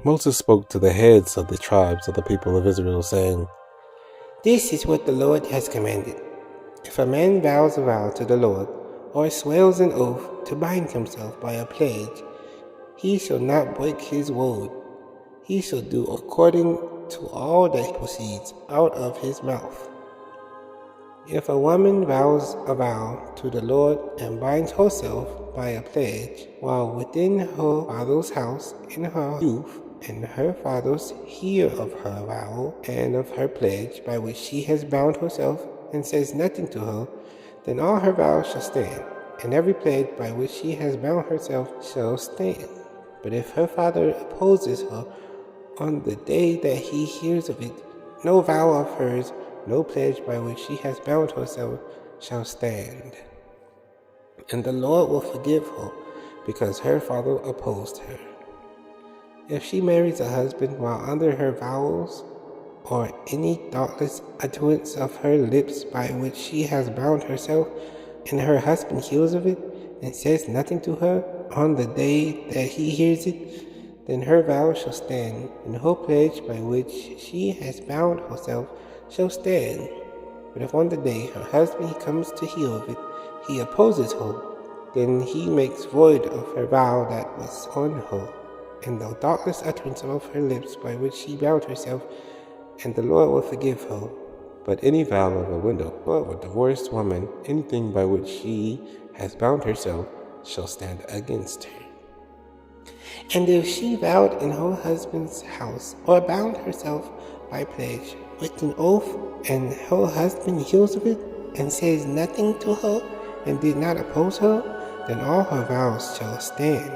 Moses spoke to the heads of the tribes of the people of Israel, saying, This is what the Lord has commanded. If a man vows a vow to the Lord, or swears an oath to bind himself by a pledge, he shall not break his word. He shall do according to all that proceeds out of his mouth. If a woman vows a vow to the Lord and binds herself by a pledge while within her father's house in her youth, and her fathers hear of her vow and of her pledge by which she has bound herself, and says nothing to her, then all her vows shall stand, and every pledge by which she has bound herself shall stand. But if her father opposes her on the day that he hears of it, no vow of hers, no pledge by which she has bound herself shall stand. And the Lord will forgive her, because her father opposed her. If she marries a husband while under her vows, or any thoughtless utterance of her lips by which she has bound herself, and her husband hears of it, and says nothing to her on the day that he hears it, then her vow shall stand, and her pledge by which she has bound herself shall stand. But if on the day her husband comes to hear of it, he opposes her, then he makes void of her vow that was on her, and the thoughtless utterance of her lips by which she bound herself, and the Lord will forgive her. But any vow of a widow or of a divorced woman, anything by which she has bound herself, shall stand against her. And if she vowed in her husband's house, or bound herself by pledge with an oath, and her husband hears of it, and says nothing to her, and did not oppose her, then all her vows shall stand,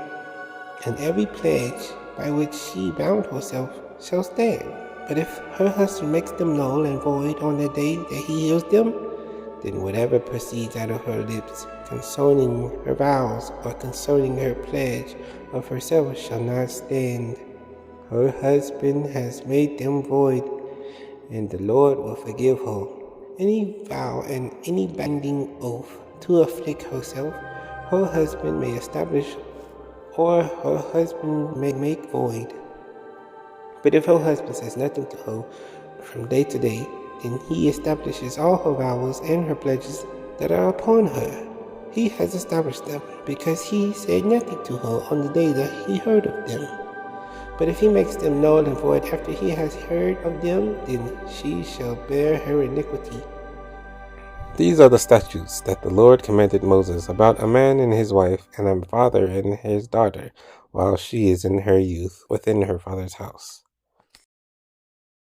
and every pledge by which she bound herself shall stand. But if her husband makes them null and void on the day that he hears them, then whatever proceeds out of her lips concerning her vows or concerning her pledge of herself shall not stand. Her husband has made them void, and the Lord will forgive her. Any vow and any binding oath to afflict herself, her husband may establish, or her husband may make void. But if her husband says nothing to her from day to day, then he establishes all her vows and her pledges that are upon her. He has established them, because he said nothing to her on the day that he heard of them. But if he makes them null and void after he has heard of them, then she shall bear her iniquity. These are the statutes that the Lord commanded Moses about a man and his wife, and a father and his daughter, while she is in her youth within her father's house.